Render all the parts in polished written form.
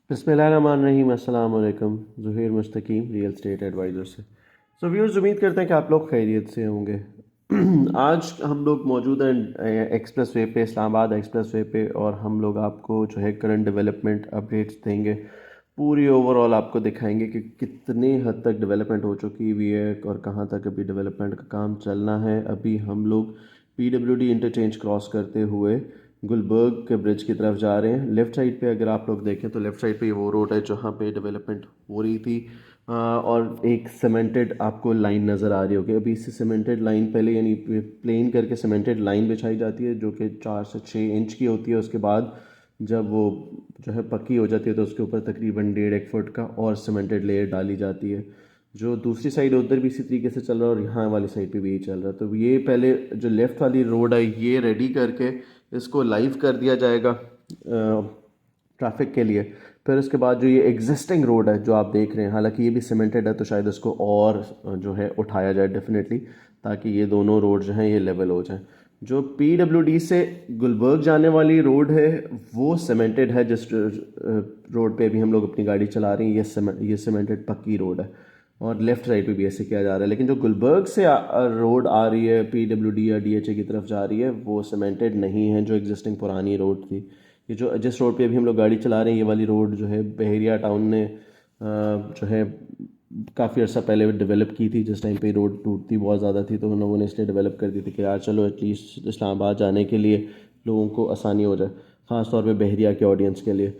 बिस्मिल्लाहिर्रहमानिर्रहीम अस्सलाम वालेकुम। ज़ुहैर मुस्तकीम रियल एस्टेट एडवाइज़र से। व्यूअर्स, उम्मीद करते हैं कि आप लोग खैरियत से होंगे। आज हम लोग मौजूद हैं एक्सप्रेस वे पे, इस्लामाबाद एक्सप्रेस वे पे, और हम लोग आपको जो है करंट डेवलपमेंट अपडेट्स देंगे। पूरी ओवरऑल आपको दिखाएंगे कि कितनी हद तक डेवलपमेंट हो चुकी हुई है और कहाँ तक अभी डेवलपमेंट का काम चलना है। अभी हम लोग PWD इंटरचेंज क्रॉस करते हुए गुलबर्ग के ब्रिज की तरफ जा रहे हैं। लेफ़्ट साइड पे अगर आप लोग देखें तो लेफ़्ट साइड पे वो रोड है जहाँ पे डेवलपमेंट हो रही थी। और एक सीमेंटेड आपको लाइन नज़र आ रही होगी। अभी इससे सीमेंटेड लाइन पहले यानी प्लेन करके सीमेंटेड लाइन बिछाई जाती है जो कि 4 से 6 इंच की होती है। उसके बाद जब वो जो है पक्की हो जाती है तो उसके ऊपर तकरीबन 1.5 फुट का और सीमेंटेड लेयर डाली जाती है। जो दूसरी साइड उधर भी इसी तरीके से चल रहा है और यहाँ वाली साइड पे भी यही चल रहा है। तो ये पहले जो लेफ़्ट वाली रोड है ये रेडी करके इसको लाइव कर दिया जाएगा ट्रैफिक के लिए। फिर उसके बाद जो ये एग्जिस्टिंग रोड है जो आप देख रहे हैं, हालांकि ये भी सीमेंटेड है तो शायद इसको और जो है उठाया जाए डेफिनेटली, ताकि ये दोनों रोड जो हैं ये लेवल हो जाएं। जो PWD से गुलबर्ग जाने वाली रोड है वो सीमेंटेड है। जिस रोड पे अभी हम लोग अपनी गाड़ी चला रहे हैं ये सीमेंटेड पक्की रोड है और लेफ़्ट साइड पे भी ऐसे किया जा रहा है। लेकिन जो गुलबर्ग से रोड आ रही है PWD या DHA की तरफ जा रही है वो सीमेंटेड नहीं है, जो एग्जिस्टिंग पुरानी रोड थी। ये जो जिस रोड पे अभी हम लोग गाड़ी चला रहे हैं ये वाली रोड जो है बहरिया टाउन ने जो है काफ़ी अर्सा पहले डेवलप की थी। जिस टाइम पे रोड टूटती बहुत ज़्यादा थी तो उन लोगों ने इसलिए डेवलप कर दी थी कि यार चलो एटलीस्ट इस्लामाबाद जाने के लिए लोगों को आसानी हो जाए, ख़ास तौर पे बहरिया के ऑडियंस के लिए।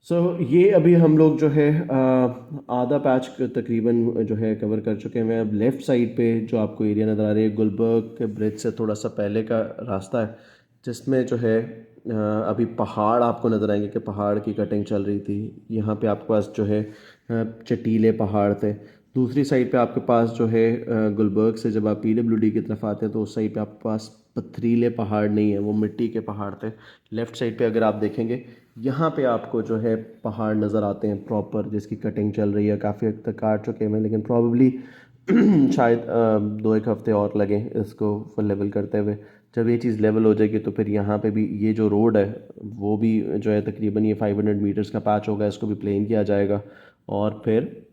ये अभी हम लोग जो है आधा पैच तकरीबन जो है कवर कर चुके हैं। अब लेफ़्ट साइड पे जो आपको एरिया नज़र आ रही है गुलबर्ग के ब्रिज से थोड़ा सा पहले का रास्ता है, जिसमें जो है अभी पहाड़ आपको नज़र आएंगे कि पहाड़ की कटिंग चल रही थी। यहाँ पे आपके पास जो है चटीले पहाड़ थे। दूसरी साइड पे आपके पास जो है गुलबर्ग से जब आप PWD की तरफ आते हैं तो उस साइड पे आपके पास पथरीले पहाड़ नहीं है, वो मिट्टी के पहाड़ थे। लेफ़्ट साइड पे अगर आप देखेंगे यहाँ पे आपको जो है पहाड़ नज़र आते हैं प्रॉपर, जिसकी कटिंग चल रही है। काफ़ी हद तक काट चुके हैं लेकिन प्रॉबली शायद 2 एक हफ्ते और लगे इसको फुल लेवल करते हुए। जब ये चीज़ लेवल हो जाएगी तो फिर यहाँ पे भी ये जो रोड है वो भी जो है तकरीबन ये 500 मीटर्स का पैच होगा, इसको भी प्लेन किया जाएगा और फिर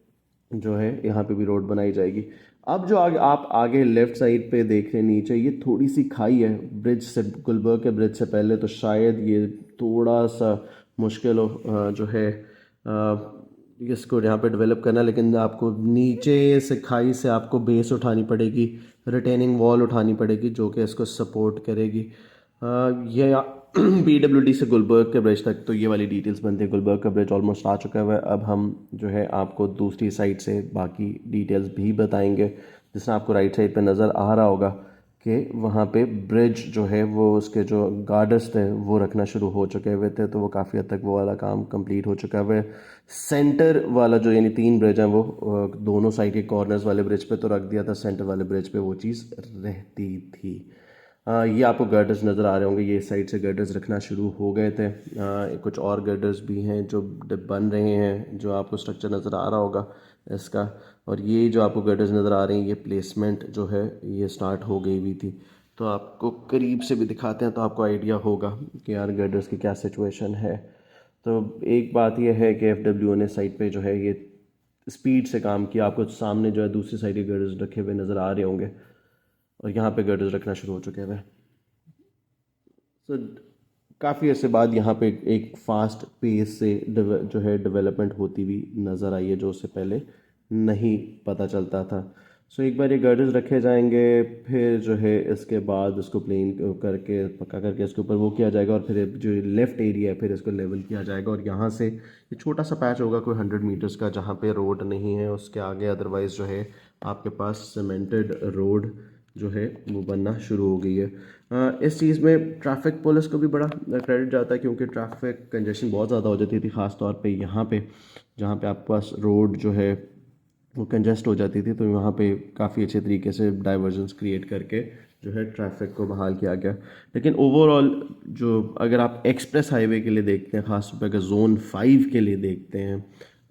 जो है यहाँ पे भी रोड बनाई जाएगी। अब जो आगे आप आगे लेफ़्ट साइड पे देख रहे हैं नीचे ये थोड़ी सी खाई है ब्रिज से, गुलबर्ग के ब्रिज से पहले, तो शायद ये थोड़ा सा मुश्किल हो जो है इसको यहाँ पे डेवलप करना। लेकिन आपको नीचे से खाई से आपको बेस उठानी पड़ेगी, रिटेनिंग वॉल उठानी पड़ेगी जो कि इसको सपोर्ट करेगी। ये PWD से गुलबर्ग के ब्रिज तक तो ये वाली डिटेल्स बनती है। गुलबर्ग का ब्रिज ऑलमोस्ट आ चुका है। अब हम जो है आपको दूसरी साइड से बाकी डिटेल्स भी बताएंगे। जिसमें आपको राइट साइड पे नज़र आ रहा होगा कि वहाँ पे ब्रिज जो है वो उसके जो गार्डर्स थे वो रखना शुरू हो चुके हुए थे, तो वो काफ़ी हद तक वो वाला काम कंप्लीट हो चुका है। सेंटर वाला जो यानी 3 ब्रिज हैं वो दोनों साइड के कॉर्नर्स वाले ब्रिज पे तो रख दिया था, सेंटर वाले ब्रिज पे वो चीज़ रहती थी। ये आपको गर्डर्स नज़र आ रहे होंगे, ये साइड से गर्डर्स रखना शुरू हो गए थे। कुछ और गर्डर्स भी हैं जो बन रहे हैं, जो आपको स्ट्रक्चर नज़र आ रहा होगा इसका। और ये जो आपको गर्डर्स नज़र आ रही हैं ये प्लेसमेंट जो है ये स्टार्ट हो गई हुई थी। तो आपको करीब से भी दिखाते हैं तो आपको आइडिया होगा कि यार गर्डर्स की क्या सिचुएशन है। तो एक बात यह है कि FWO ने साइड पे जो है ये स्पीड से काम किया। आपको सामने जो है दूसरी साइड के गर्डर्स रखे हुए नज़र आ रहे होंगे और यहाँ पे गर्डर्स रखना शुरू हो चुके हैं। सो काफ़ी अर्से बाद यहाँ पे एक फास्ट पेस से जो है डेवलपमेंट होती हुई नज़र आई है, जो उससे पहले नहीं पता चलता था। एक बार ये गर्डर्स रखे जाएंगे, फिर जो है इसके बाद उसको प्लेन करके पक्का करके इसके ऊपर वो किया जाएगा और फिर जो लेफ़्ट एरिया है फिर इसको लेवल किया जाएगा। और यहाँ से ये छोटा सा पैच होगा कोई 100 मीटर्स का जहाँ पे रोड नहीं है, उसके आगे अदरवाइज़ जो है आपके पास सीमेंटेड रोड जो है वो बनना शुरू हो गई है। इस चीज़ में ट्रैफिक पुलिस को भी बड़ा क्रेडिट जाता है क्योंकि ट्रैफिक कंजेशन बहुत ज़्यादा हो जाती थी, ख़ास तौर पे यहाँ पे जहाँ पे आपके पास रोड जो है वो कंजेस्ट हो जाती थी। तो वहाँ पे काफ़ी अच्छे तरीके से डाइवर्जन्स क्रिएट करके जो है ट्रैफिक को बहाल किया गया। लेकिन ओवरऑल जो अगर आप एक्सप्रेस हाईवे के लिए देखते हैं, ख़ास तौर पर अगर जोन 5 के लिए देखते हैं,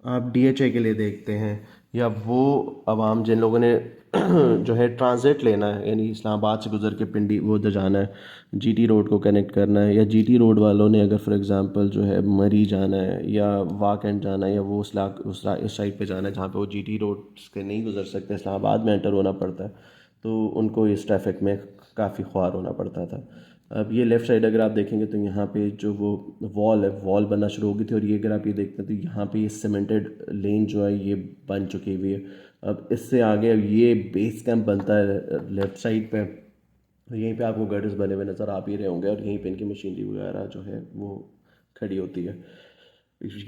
आप DHA के लिए देखते हैं, या वो आवाम जिन लोगों ने जो है ट्रांजिट लेना है, यानी इस्लामाबाद से गुजर के पिंडी वो उधर जाना है, जीटी रोड को कनेक्ट करना है, या जीटी रोड वालों ने अगर फॉर एग्जांपल जो है मरी जाना है या वाकंड जाना है, या वो उस साइड पे जाना है जहाँ पे वो जीटी रोड के नहीं गुजर सकते, इस्लामाबाद में एंटर होना पड़ता है, तो उनको इस ट्रैफिक में काफ़ी ख्वार होना पड़ता था। अब ये लेफ़्ट साइड अगर आप देखेंगे तो यहाँ पे जो वो वॉल है, वॉल बनना शुरू हो गई थी, और ये अगर आप ये देखते हैं तो यहाँ पे ये सीमेंटेड लेन जो है ये बन चुकी हुई है। अब इससे आगे अब ये बेस कैंप बनता है लेफ़्ट साइड पे, तो यहीं पे आपको गर्डर्स बने हुए नज़र आ भी रहे होंगे, और यहीं पे इनकी मशीनरी वगैरह जो है वो खड़ी होती है।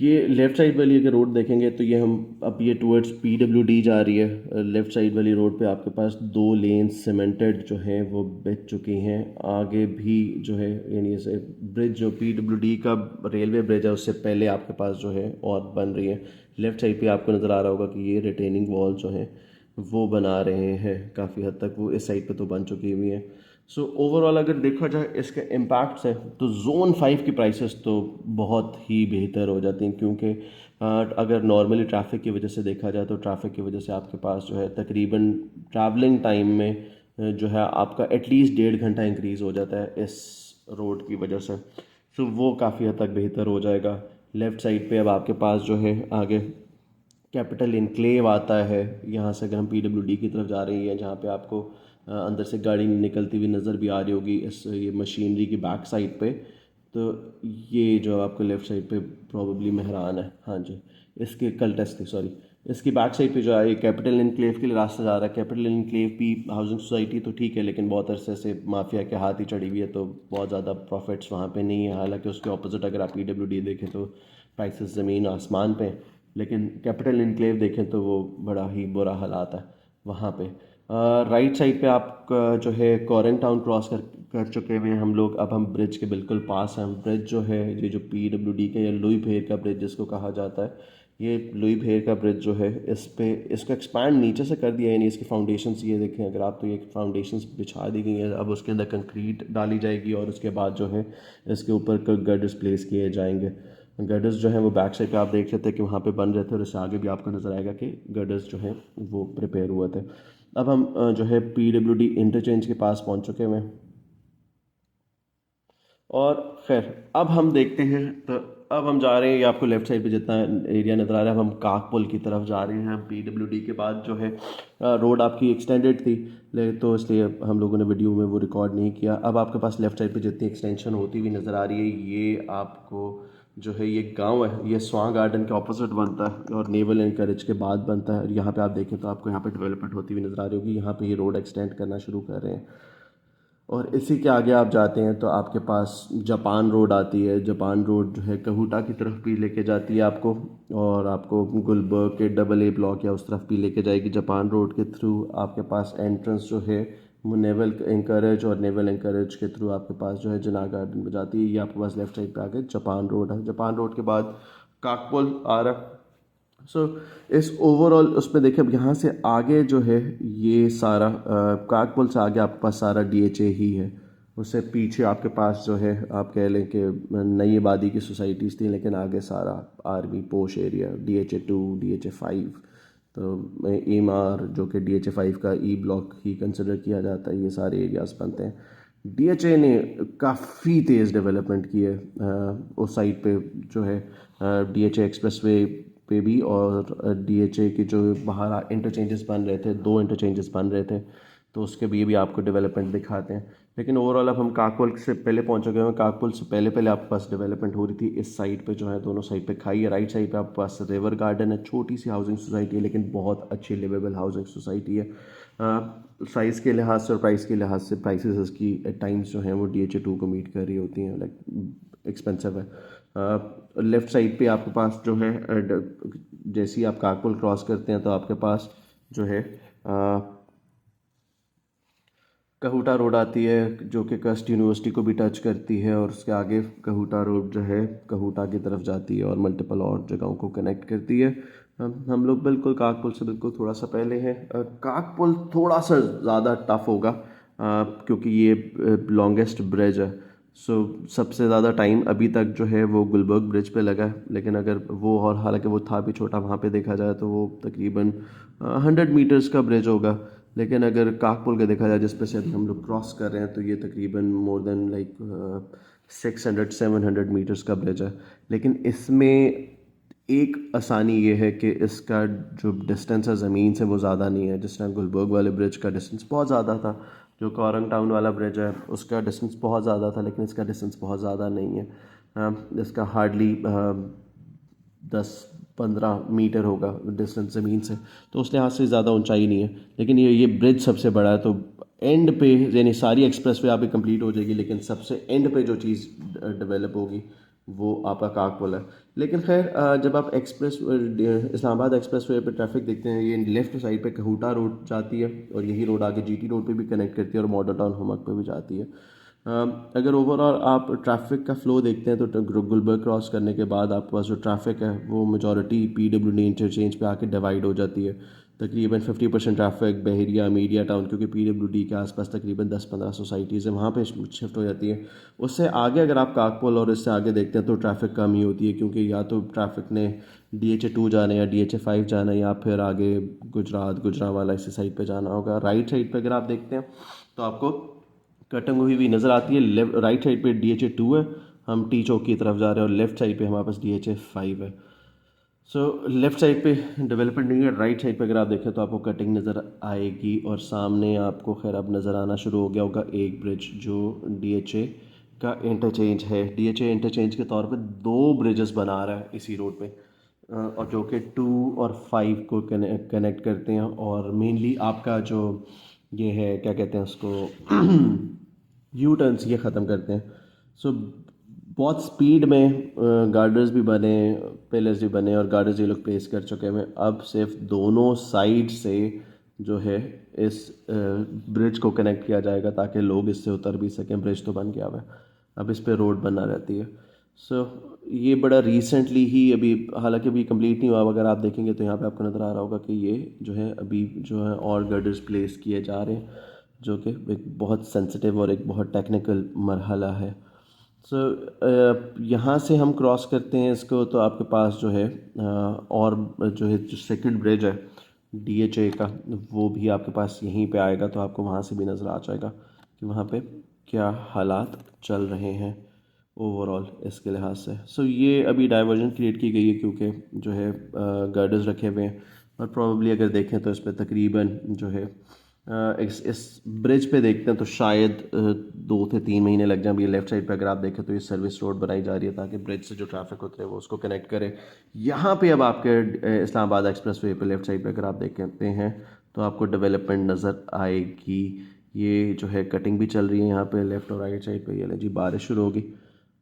ये लेफ़्ट साइड वाली अगर रोड देखेंगे तो ये हम अब ये टूवर्ड्स पीडब्ल्यूडी जा रही है। लेफ़्ट साइड वाली रोड पे आपके पास दो लेन सीमेंटेड जो हैं वो बिछ चुकी हैं। आगे भी जो है यानी जैसे ब्रिज जो पीडब्ल्यूडी का रेलवे ब्रिज है उससे पहले आपके पास जो है और बन रही है। लेफ़्ट साइड पे आपको नज़र आ रहा होगा कि ये रिटेनिंग वॉल जो है वो बना रहे हैं, काफ़ी हद तक वो इस साइड पे तो बन चुकी हुई हैं। सो ओवरऑल अगर देखा जाए इसके इम्पैक्ट्स हैं तो जोन 5 की प्राइसेस तो बहुत ही बेहतर हो जाती हैं, क्योंकि अगर नॉर्मली ट्रैफिक की वजह से देखा जाए तो ट्रैफिक की वजह से आपके पास जो है तकरीबन ट्रैवलिंग टाइम में जो है आपका एटलीस्ट 1.5 घंटा इंक्रीज़ हो जाता है इस रोड की वजह से। सो वो काफ़ी हद तक बेहतर हो जाएगा। लेफ़्ट साइड पे अब आपके पास जो है आगे कैपिटल इनक्लेव आता है। यहाँ से अगर हम पीडब्ल्यूडी की तरफ जा रही हैं जहाँ पे आपको अंदर से गाड़ी निकलती हुई नज़र भी आ रही होगी इस ये मशीनरी की बैक साइड पे, तो ये जो आपको लेफ़्ट साइड पे प्रॉबेबली मेहरान है, हाँ जी, इसके कल टेस्ट थी सॉरी, इसकी बैक साइड पे जो है ये कैपिटल इनक्लेव के लिए रास्ता जा रहा है। कैपिटल इनक्लेव भी हाउसिंग सोसाइटी तो ठीक है, लेकिन बहुत अरसे से माफिया के हाथ ही चढ़ी हुई है, तो बहुत ज़्यादा प्रॉफिट्स वहाँ पे नहीं है। हालांकि उसके ऑपोजिट अगर आप पीडब्ल्यूडी देखें तो प्राइसेस ज़मीन आसमान पे, लेकिन कैपिटल इनक्लेव देखें तो वो बड़ा ही बुरा हालात है वहाँ पे। राइट साइड पे आप जो है कॉरेन टाउन क्रॉस कर चुके हुए हैं हम लोग। अब हम ब्रिज के बिल्कुल पास हैं। ब्रिज जो है ये जो पीडब्ल्यूडी का या लुई भेर का ब्रिज जिसको कहा जाता है, ये लुई भेर का ब्रिज जो है इस पे इसको एक्सपैंड नीचे से कर दिया है, यानी इसकी फाउंडेशंस ये देखें अगर आप, तो ये फाउंडेशंस बिछा दी गई हैं। अब उसके अंदर कंक्रीट डाली जाएगी और उसके बाद जो है इसके ऊपर गर्डर्स प्लेस किए जाएंगे। गर्डर्स जो है वो बैक साइड पे आप देख सकते हैं कि वहाँ पे बन रहे थे, और इससे आगे भी आपको नज़र आएगा कि गर्डर्स जो हैं वो प्रिपेयर हुए थे। अब हम जो है पीडब्ल्यूडी इंटरचेंज के पास पहुँच चुके हैं, और खैर अब हम देखते हैं तो अब हम जा रहे हैं, ये आपको लेफ़्ट साइड पे जितना एरिया नज़र आ रहा है, अब हम काकपुल की तरफ जा रहे हैं। पीडब्ल्यूडी के बाद जो है रोड आपकी एक्सटेंडेड थी, तो इसलिए हम लोगों ने वीडियो में वो रिकॉर्ड नहीं किया। अब आपके पास लेफ़्ट साइड पे जितनी एक्सटेंशन होती हुई नज़र आ रही है, ये आपको जो है ये गांव है, ये स्वां गार्डन के ऑपोजिट बनता है और नेवल एनकरेज के बाद बनता है। और यहाँ पे आप देखें तो आपको यहाँ पे डेवलपमेंट होती हुई नज़र आ रही होगी। यहाँ पे ये रोड एक्सटेंड करना शुरू कर रहे हैं, और इसी के आगे आप जाते हैं तो आपके पास जापान रोड आती है। जापान रोड जो है कहूटा की तरफ भी लेके जाती है आपको, और आपको गुलबर्ग के डबल ए ब्लॉक या उस तरफ भी लेके जाएगी। जापान रोड के थ्रू आपके पास एंट्रेंस जो है वो नेवल एंकरेज, और नेवल एंकरेज के थ्रू आपके पास जो है जिना गार्डन में जाती है। ये आपके पास लेफ्ट साइड पे आगे जापान रोड है। जापान रोड के बाद काकपुल आ रहा है। सो इस ओवरऑल उसमें देखें, अब यहाँ से आगे जो है ये सारा कागपुल से आगे आपके पास सारा डीएचए ही है। उससे पीछे आपके पास जो है आप कह लें कि नई आबादी की सोसाइटीज़ थी, लेकिन आगे सारा आर्मी पोश एरिया, डीएचए 2, डीएचए 5, तो एम आर जो कि डीएचए 5 का ई ब्लॉक ही कंसिडर किया जाता है, ये सारे एरियाज़ बनते हैं। डीएचए ने काफ़ी तेज़ डेवलपमेंट की है उस साइड पे जो है डीएचए एक्सप्रेसवे पे भी, और डीएचए के जो बाहर इंटरचेंजेस बन रहे थे, 2 इंटरचेंजेस बन रहे थे, तो उसके भी आपको डेवलपमेंट दिखाते हैं। लेकिन ओवरऑल अब हम काकपुल से पहले पहुंच गए हैं। काकपुल से पहले पहले आपके पास डेवलपमेंट हो रही थी इस साइड पे जो है, दोनों साइड पे खाई है। राइट साइड पे आपके पास रिवर गार्डन है, छोटी सी हाउसिंग सोसाइटी है, लेकिन बहुत अच्छी लिवेबल हाउसिंग सोसाइटी है। साइज़ के लिहाज से और प्राइस के लिहाज से प्राइसेस इसकी एट टाइम्स जो हैं वो डीएचए 2 को मीट कर रही होती हैं, लाइक एक्सपेंसिव है। लेफ़्ट साइड पे आपके पास जो है जैसे ही आप काकपुल क्रॉस करते हैं तो आपके पास जो है कहूटा रोड आती है, जो कि कस्ट यूनिवर्सिटी को भी टच करती है, और उसके आगे कहूटा रोड जो है कहूटा की तरफ जाती है और मल्टीपल और जगहों को कनेक्ट करती है। हम लोग बिल्कुल काकपुल से बिल्कुल थोड़ा सा पहले हैं। काकपुल थोड़ा सा ज़्यादा टफ होगा क्योंकि ये लॉन्गेस्ट ब्रिज है, सो सबसे ज़्यादा टाइम अभी तक जो है वो गुलबर्ग ब्रिज पे लगा है, लेकिन अगर वो, और हालांकि वो था भी छोटा, वहाँ पे देखा जाए तो वो तकरीबन 100 मीटर्स का ब्रिज होगा। लेकिन अगर काकपुल का देखा जाए, जिस पे से अभी हम लोग क्रॉस कर रहे हैं, तो ये तकरीबन मोर देन लाइक 600-700 मीटर्स का ब्रिज है। लेकिन इसमें एक आसानी ये है कि इसका जो डिस्टेंस है ज़मीन से वो ज़्यादा नहीं है। जिस तरह गुलबर्ग वाले ब्रिज का डिस्टेंस बहुत ज़्यादा था, जो कॉरंग टाउन वाला ब्रिज है उसका डिस्टेंस बहुत ज़्यादा था, लेकिन इसका डिस्टेंस बहुत ज़्यादा नहीं है। इसका हार्डली 10-15 मीटर होगा डिस्टेंस ज़मीन से, तो उस लिहाज से ज़्यादा ऊंचाई नहीं है। लेकिन ये ब्रिज सबसे बड़ा है, तो एंड पे यानी सारी एक्सप्रेस वे आपकी कंप्लीट हो जाएगी, लेकिन सबसे एंड पे जो चीज़ डेवलप होगी वो आपका काकपुल है। लेकिन खैर, जब आप इस्लामाबाद एक्सप्रेस वे पे ट्रैफिक देखते हैं, ये लेफ़्ट साइड पे कहूटा रोड जाती है, और यही रोड आगे जीटी रोड पे भी कनेक्ट करती है और मॉडल टाउन हमक पे भी जाती है। अगर ओवरऑल आप ट्रैफिक का फ़्लो देखते हैं, तो गुलबर्ग क्रॉस करने के बाद आपके पास जो ट्रैफिक है वो मेजॉरिटी पीडब्ल्यूडी इंटरचेंज पे आके डिवाइड हो जाती है। तकरीबन 50% ट्रैफिक बहरिया मीडिया टाउन, क्योंकि पीडब्ल्यूडी के आसपास तकरीबन 10-15 सोसाइटीज़ हैं, वहाँ पे शिफ्ट हो जाती है। उससे आगे अगर आप काकपुल और इससे आगे देखते हैं तो ट्रैफिक कम ही होती है, क्योंकि या तो ट्रैफिक ने DHA 2 जाना है या DHA 5 जाना है, या फिर आगे गुजरात गुजरांवाला इसी साइड पे जाना होगा। राइट साइड पे अगर आप देखते हैं तो आपको कटिंग हुई भी नज़र आती है। लेफ्ट राइट साइड पे DHA 2 है, हम टी चौक की तरफ जा रहे हैं, और लेफ्ट साइड पे हमारे पास DHA 5 है। सो लेफ़्ट साइड पे डेवलपमेंट नहीं है। राइट साइड पे अगर आप देखें तो आपको कटिंग नज़र आएगी, और सामने आपको खैर अब नज़र आना शुरू हो गया होगा एक ब्रिज जो DHA का इंटरचेंज है। DHA इंटरचेंज के तौर पे 2 ब्रिजेस बना रहा है इसी रोड पे, और जो कि 2 और 5 को कनेक्ट करते हैं, और मेनली आपका जो ये है क्या कहते हैं उसको यू टर्न्स ये ख़त्म करते हैं। सो बहुत स्पीड में गार्डर्स भी बने, पिलर्स भी बने, और गार्डर्स ये लोग प्लेस कर चुके हैं। अब सिर्फ दोनों साइड से जो है इस ब्रिज को कनेक्ट किया जाएगा, ताकि लोग इससे उतर भी सकें। ब्रिज तो बन गया हुआ है, अब इस पर रोड बनना रहती है। सो ये बड़ा रिसेंटली ही, अभी हालांकि अभी कंप्लीट नहीं हुआ, अगर आप देखेंगे तो यहाँ पे आपको नज़र आ रहा होगा कि ये जो है अभी जो है और गर्डर्स प्लेस किए जा रहे हैं, जो कि एक बहुत सेंसिटिव और एक बहुत टेक्निकल मरहला है। सो यहाँ से हम क्रॉस करते हैं इसको, तो आपके पास जो है और जो है जो सेकंड ब्रिज है DHA का, वो भी आपके पास यहीं पे आएगा, तो आपको वहाँ से भी नज़र आ जाएगा कि वहाँ पे क्या हालात चल रहे हैं ओवरऑल इसके लिहाज से। सो ये अभी डाइवर्जन क्रिएट की गई है, क्योंकि जो है गार्डर्स रखे हुए हैं, और प्रॉब्ली अगर देखें तो इस पर तकरीबन जो है इस ब्रिज पे देखते हैं तो शायद 2 से 3 महीने लग जाएं। ये लेफ़्ट साइड पे अगर आप देखें तो ये सर्विस रोड बनाई जा रही है, ताकि ब्रिज से जो ट्रैफिक उतरे वो उसको कनेक्ट करे। यहाँ पे अब आपके इस्लामाबाद एक्सप्रेस वे पे लेफ़्ट साइड पे अगर आप देखते हैं तो आपको डेवलपमेंट नज़र आएगी। ये जो है कटिंग भी चल रही है यहाँ पे लेफ़्ट और राइट साइड पे। ये ले जी, बारिश शुरू होगी,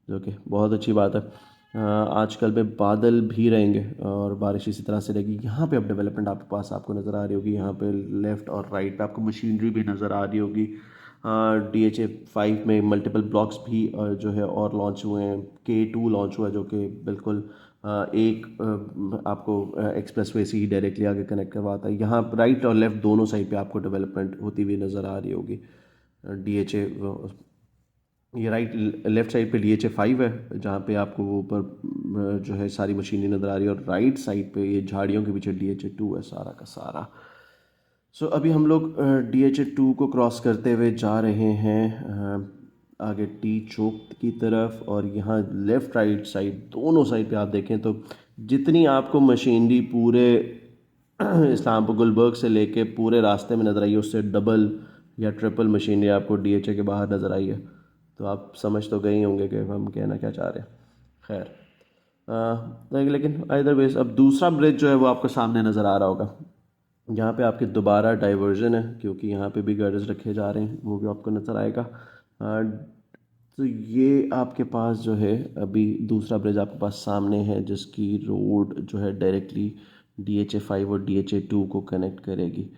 जो कि बहुत अच्छी बात है। आजकल में बादल भी रहेंगे और बारिश इसी तरह से रहेगी। यहाँ पे अब डेवलपमेंट आपके पास आपको नज़र आ रही होगी। यहाँ पे लेफ़्ट और राइट पे आपको मशीनरी भी नज़र आ रही होगी। DHA 5 में मल्टीपल ब्लॉक्स भी जो है और लॉन्च हुए हैं। K2 लॉन्च हुआ है, जो कि बिल्कुल एक आपको एक्सप्रेस वे से ही डायरेक्टली आगे कनेक्ट करवाता है। यहाँ राइट और लेफ़्ट दोनों साइड पे आपको डेवलपमेंट होती हुई नज़र आ रही होगी। DHA ये राइट लेफ़्ट साइड पे DHA 5 है, जहाँ पे आपको वो ऊपर जो है सारी मशीनें नज़र आ रही है, और राइट साइड पे ये झाड़ियों के पीछे DHA 2 है सारा का सारा। सो अभी हम लोग DHA 2 को क्रॉस करते हुए जा रहे हैं आगे टी चौक की तरफ, और यहाँ लेफ़्ट राइट साइड दोनों साइड पे आप देखें तो जितनी आपको मशीनरी पूरे इस्लामपुर गुलबर्ग से लेके पूरे रास्ते में नज़र आई है, उससे डबल या ट्रिपल मशीनरी आपको DHA के बाहर नज़र आई है। तो आप समझ तो गए ही होंगे कि हम कहना क्या चाह रहे हैं। खैर, लेकिन इधर वेज अब दूसरा ब्रिज जो है वो आपको सामने नज़र आ रहा होगा। यहाँ पे आपके दोबारा डाइवर्जन है, क्योंकि यहाँ पे भी गर्डर्स रखे जा रहे हैं, वो भी आपको नज़र आएगा। तो ये आपके पास जो है अभी दूसरा ब्रिज आपके पास सामने है, जिसकी रोड जो है डायरेक्टली DHA 5 और DHA 2 को कनेक्ट करेगी।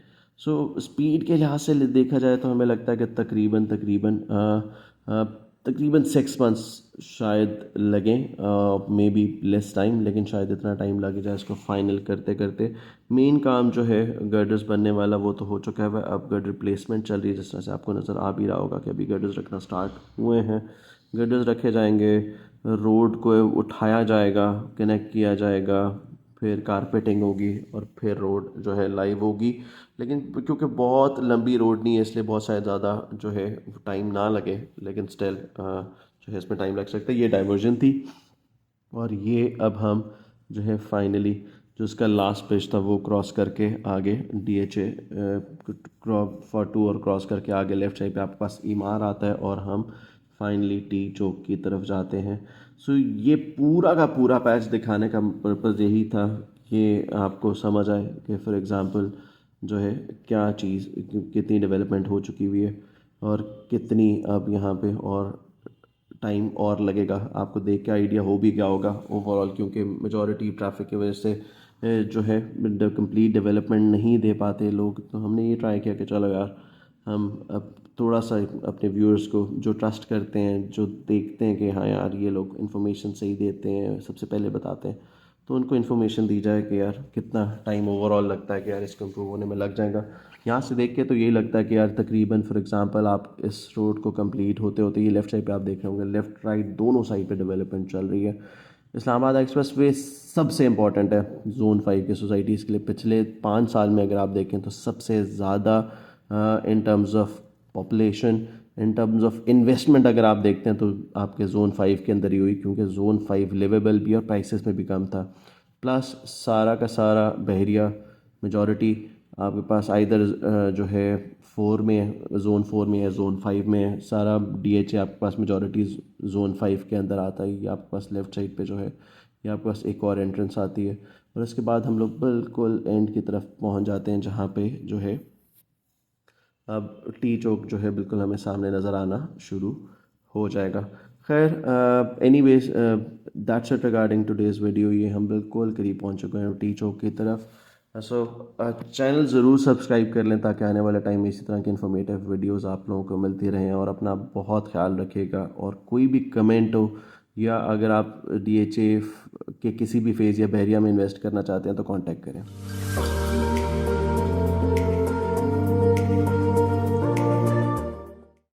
सो स्पीड के लिहाज से देखा जाए तो हमें लगता है कि तकरीबन तकरीबन तकरीबन 6 मंथ्स शायद लगें, मे बी लेस टाइम, लेकिन शायद इतना टाइम लग जाए इसको फाइनल करते करते। मेन काम जो है गर्डर्स बनने वाला वो तो हो चुका है, अब गर्डर रिप्लेसमेंट चल रही है, जिस तरह से आपको नज़र आ भी रहा होगा कि अभी गर्डर्स रखना स्टार्ट हुए हैं। गर्डर्स रखे जाएंगे, रोड को उठाया जाएगा, कनेक्ट किया जाएगा, फिर कारपेटिंग होगी और फिर रोड जो है लाइव होगी। लेकिन क्योंकि बहुत लंबी रोड नहीं है इसलिए बहुत शायद ज़्यादा जो है टाइम ना लगे, लेकिन स्टिल जो है इसमें टाइम लग सकता है। ये डाइवर्जन थी और ये अब हम जो है फाइनली जो उसका लास्ट पेज था वो क्रॉस करके आगे DHA फॉर टू और क्रॉस करके आगे लेफ़्ट साइड पे आपके पास ईमार आता है और हम फाइनली टी चौक की तरफ जाते हैं। सो ये पूरा का पूरा पैच दिखाने का पर्पज़ यही था कि आपको समझ आए कि फॉर एग्ज़ाम्पल जो है क्या चीज़ कितनी डेवलपमेंट हो चुकी हुई है और कितनी अब यहाँ पे और टाइम और लगेगा। आपको देख के आइडिया हो भी क्या होगा ओवरऑल, क्योंकि मेजॉरिटी ट्रैफिक की वजह से जो है कंप्लीट डेवलपमेंट नहीं दे पाते लोग। तो हमने ये ट्राई किया कि चलो यार हम अब थोड़ा सा अपने व्यूअर्स को जो ट्रस्ट करते हैं, जो देखते हैं कि हाँ यार ये लोग इन्फॉर्मेशन सही देते हैं, सबसे पहले बताते हैं, तो उनको इन्फॉर्मेशन दी जाए कि यार कितना टाइम ओवरऑल लगता है कि यार इसको इम्प्रूव होने में लग जाएगा। यहाँ से देख के तो यही लगता है कि यार तकरीबन फॉर एग्जांपल आप इस रोड को कंप्लीट होते होते ये लेफ़्ट साइड पे आप देख रहे होंगे, लेफ़्ट राइट दोनों साइड पे डेवलपमेंट चल रही है। इस्लामाबाद एक्सप्रेस वे सबसे इम्पॉर्टेंट है जोन 5 की सोसाइटीज़ के लिए। पिछले 5 साल में अगर आप देखें तो सबसे ज़्यादा in terms of population, in terms of investment अगर आप देखते हैं तो आपके जोन 5 के अंदर ही हुई, क्योंकि जोन 5 लिवेबल भी और प्राइसेस में भी कम था। प्लस सारा का सारा बहरिया मेजॉरिटी आपके पास आइदर जो है 4 में है, जोन 4 में है, जोन 5 में है। सारा DHA आपके पास मेजॉरिटी जोन 5 के अंदर आता है। ये आपके पास लेफ़्ट साइड पे जो है ये आपके पास एक और एंट्रेंस आती है और इसके बाद हम लोग बिल्कुल एंड की तरफ पहुंच जाते हैं जहाँ पे जो है अब टी चौक जो है बिल्कुल हमें सामने नज़र आना शुरू हो जाएगा। खैर anyways that's it regarding today's video. ये हम बिल्कुल करीब पहुंच चुके हैं टी चौक की तरफ। सो चैनल ज़रूर सब्सक्राइब कर लें ताकि आने वाले टाइम में इसी तरह की इन्फॉर्मेटिव वीडियोस आप लोगों को मिलती रहें। और अपना बहुत ख्याल रखिएगा और कोई भी कमेंट हो या अगर आप DHA के किसी भी फेज़ या बहरिया में इन्वेस्ट करना चाहते हैं तो कांटेक्ट करें।